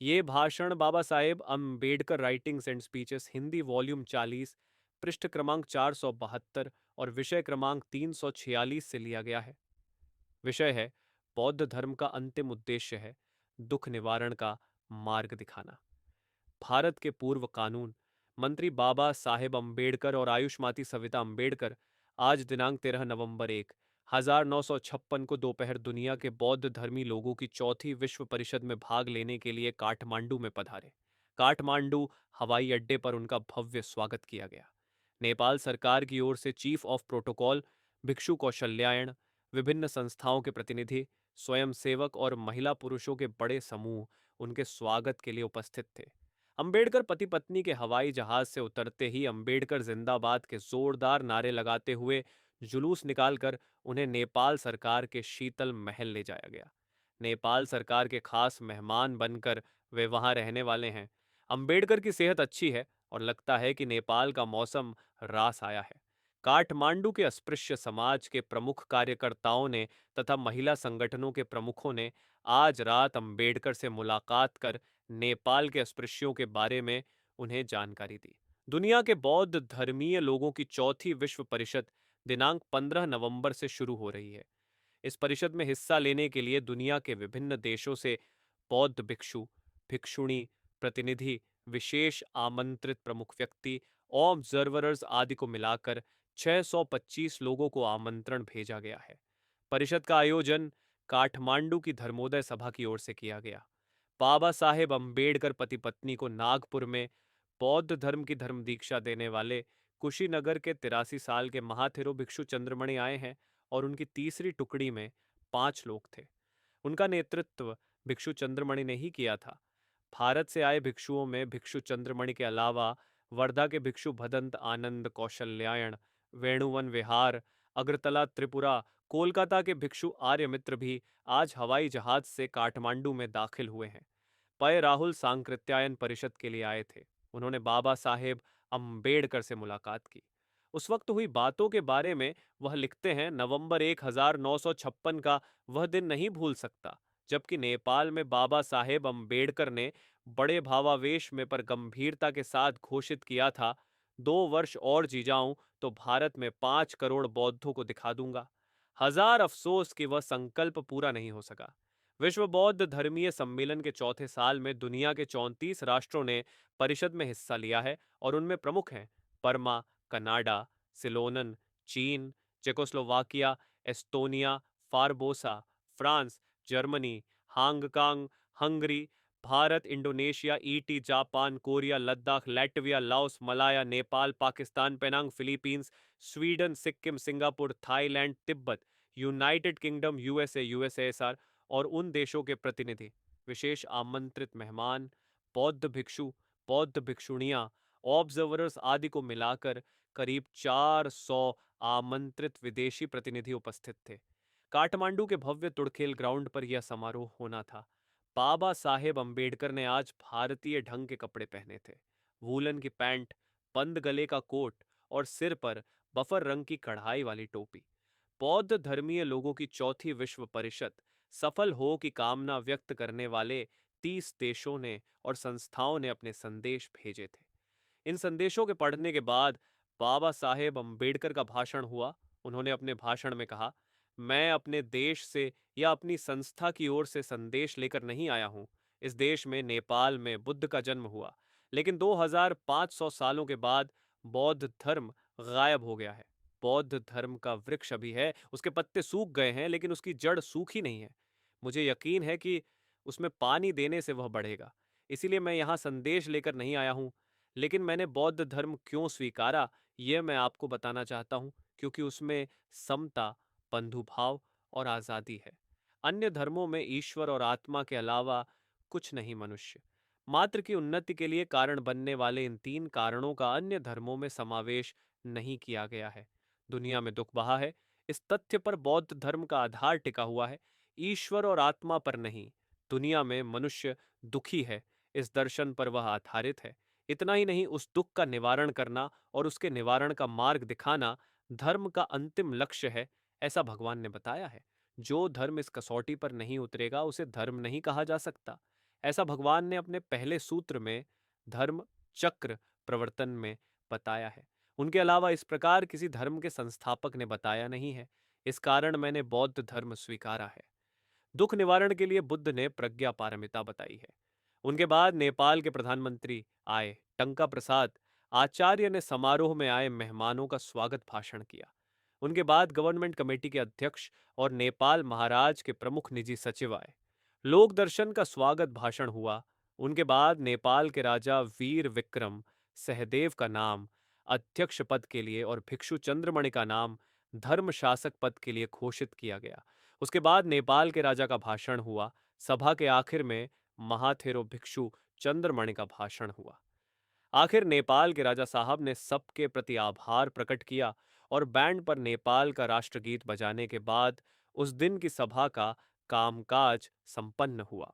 ये भाषण Baba Saheb Ambedkar writings and speeches Hindi volume 40, पृष्ठ क्रमांक 472 और विषय क्रमांक 346 से लिया गया है। विषय है, बौद्ध धर्म का अंतिम उद्देश्य है दुख निवारण का मार्ग दिखाना। भारत के पूर्व कानून मंत्री बाबा साहेब अम्बेडकर और आयुष्माती सविता अम्बेडकर आज दिनांक 13 नवंबर 1956 को दोपहर दुनिया के बौद्ध धर्मी लोगों की चौथी विश्व परिषद में भाग लेने के लिए काठमांडू में पधारे। काठमांडू हवाई अड्डे पर उनका भव्य स्वागत किया गया। नेपाल सरकार की ओर से चीफ ऑफ प्रोटोकॉल भिक्षु कौशल्यायन, विभिन्न संस्थाओं के प्रतिनिधि, स्वयंसेवक और महिला पुरुषों के बड़े समूह उनके स्वागत के लिए उपस्थित थे। अंबेडकर पति पत्नी के हवाई जहाज से उतरते ही अंबेडकर जिंदाबाद के जोरदार नारे लगाते हुए जुलूस निकालकर उन्हें नेपाल सरकार के शीतल महल ले जाया गया। नेपाल सरकार के खास मेहमान बनकर वे वहां रहने वाले हैं। अंबेडकर की सेहत अच्छी है और लगता है कि नेपाल का मौसम रास आया है। काठमांडू के अस्पृश्य समाज के प्रमुख कार्यकर्ताओं ने तथा महिला संगठनों के प्रमुखों ने आज रात अंबेडकर से मुलाकात कर नेपाल के अस्पृश्यों के बारे में उन्हें जानकारी दी। दुनिया के बौद्ध धर्मीय लोगों की चौथी विश्व परिषद दिनांक 15 नवंबर से शुरू हो रही है। इस परिषद में हिस्सा लेने के लिए दुनिया के विभिन्न देशों से बौद्ध भिक्षु, भिक्षुणी, प्रतिनिधि, विशेष आमंत्रित प्रमुख व्यक्ति, ऑब्जर्वर्स आदि को मिलाकर 625 लोगों को आमंत्रण भेजा गया है। परिषद का आयोजन काठमांडू की धर्मोदय सभा की ओर से किया गया। बाबा साहेब अम्बेडकर पति पत्नी को नागपुर में बौद्ध धर्म की धर्म दीक्षा देने वाले कुशीनगर के 83 साल के महाथिरो भिक्षु चंद्रमणि आए हैं और उनकी तीसरी टुकड़ी में 5 लोग थे। उनका नेतृत्व भिक्षु चंद्रमणि ने ही किया था। भारत से आए भिक्षुओं में भिक्षु चंद्रमणि के अलावा वर्धा के भिक्षु भदंत आनंद कौशल्यायन, वेणुवन विहार, अगरतला त्रिपुरा, कोलकाता के भिक्षु आर्यमित्र भी आज हवाई जहाज से काठमांडू में दाखिल हुए हैं। पय राहुल सांकृत्यायन परिषद के लिए आए थे। उन्होंने बाबा साहेब अम्बेडकर से मुलाकात की। उस वक्त हुई बातों के बारे में वह लिखते हैं, नवंबर 1956 का वह दिन नहीं भूल सकता जबकि नेपाल में बाबा साहेब अम्बेडकर ने बड़े भावावेश में पर गंभीरता के साथ घोषित किया था, 2 वर्ष और जी जाऊं तो भारत में 5 करोड़ बौद्धों को दिखा दूंगा। हजार अफसोस कि वह संकल्प पूरा नहीं हो सका। विश्व बौद्ध धर्मीय सम्मेलन के चौथे साल में दुनिया के 34 राष्ट्रों ने परिषद में हिस्सा लिया है और उनमें प्रमुख हैं बर्मा, कनाडा, सिलोनन, चीन, Czechoslovakia, Estonia, Formosa, France, Germany, Hong Kong, Hungary, Bharat, Indonesia, ईटी, Japan, Korea, Ladakh, Latvia, Laos, Malaya, Nepal, Pakistan, Penang, Philippines, Sweden, Sikkim, Singapore, Thailand, Tibet, United Kingdom, USSR और उन देशों के प्रतिनिधि, विशेष आमंत्रित मेहमान, बौद्ध भिक्षु, बौद्ध भिक्षुणियां, ऑब्जर्वर्स आदि को मिलाकर करीब 400 आमंत्रित विदेशी प्रतिनिधि उपस्थित थे। काठमांडू के भव्य तुड़खेल ग्राउंड पर यह समारोह होना था। बाबा साहेब अम्बेडकर ने आज भारतीय ढंग के कपड़े पहने थे। वूलन की पैंट, बंद गले का कोट और सिर पर बफर रंग की कढ़ाई वाली टोपी। बौद्ध धर्मीय लोगों की चौथी विश्व परिषद सफल हो की कामना व्यक्त करने वाले 30 देशों ने और संस्थाओं ने अपने संदेश भेजे थे। इन संदेशों के पढ़ने के बाद बाबा साहेब अम्बेडकर का भाषण हुआ। उन्होंने अपने भाषण में कहा, मैं अपने देश से या अपनी संस्था की ओर से संदेश लेकर नहीं आया हूं। इस देश में, नेपाल में बुद्ध का जन्म हुआ, लेकिन 2500 सालों के बाद बौद्ध धर्म गायब हो गया है। बौद्ध धर्म का वृक्ष अभी है, उसके पत्ते सूख गए हैं लेकिन उसकी जड़ सूखी नहीं है। मुझे यकीन है कि उसमें पानी देने से वह बढ़ेगा। इसीलिए मैं यहाँ संदेश लेकर नहीं आया हूँ। लेकिन मैंने बौद्ध धर्म क्यों स्वीकारा, यह मैं आपको बताना चाहता हूँ, क्योंकि उसमें समता, बंधुभाव और आज़ादी है। अन्य धर्मों में ईश्वर और आत्मा के अलावा कुछ नहीं। मनुष्य मात्र की उन्नति के लिए कारण बनने वाले इन 3 कारणों का अन्य धर्मों में समावेश नहीं किया गया है। दुनिया में दुख बहा है, इस तथ्य पर बौद्ध धर्म का आधार टिका हुआ है, ईश्वर और आत्मा पर नहीं। दुनिया में मनुष्य दुखी है, इस दर्शन पर वह आधारित है। इतना ही नहीं, उस दुख का निवारण करना और उसके निवारण का मार्ग दिखाना धर्म का अंतिम लक्ष्य है, ऐसा भगवान ने बताया है। जो धर्म इस कसौटी पर नहीं उतरेगा उसे धर्म नहीं कहा जा सकता। ऐसा भगवान ने अपने पहले सूत्र में धर्म चक्र प्रवर्तन में बताया है। उनके अलावा इस प्रकार किसी धर्म के संस्थापक ने बताया नहीं है। इस कारण मैंने बौद्ध धर्म स्वीकारा है। दुख निवारण के लिए बुद्ध ने प्रज्ञा पारमिता बताई है। उनके बाद नेपाल के प्रधानमंत्री आए टंका प्रसाद आचार्य ने समारोह में आए मेहमानों का स्वागत भाषण किया। उनके बाद गवर्नमेंट कमेटी के अध्यक्ष और नेपाल महाराज के प्रमुख निजी सचिव आए। लोक दर्शन का स्वागत भाषण हुआ। उनके बाद नेपाल के राजा वीर विक्रम सहदेव का नाम अध्यक्ष पद के लिए और भिक्षु चंद्रमणि का नाम धर्म शासक पद के लिए घोषित किया गया। उसके बाद नेपाल के राजा का भाषण हुआ। सभा के आखिर में महाथेरो भिक्षु चंद्रमणि का भाषण हुआ। आखिर नेपाल के राजा साहब ने सबके प्रति आभार प्रकट किया और बैंड पर नेपाल का राष्ट्रगीत बजाने के बाद उस दिन की सभा का कामकाज संपन्न हुआ।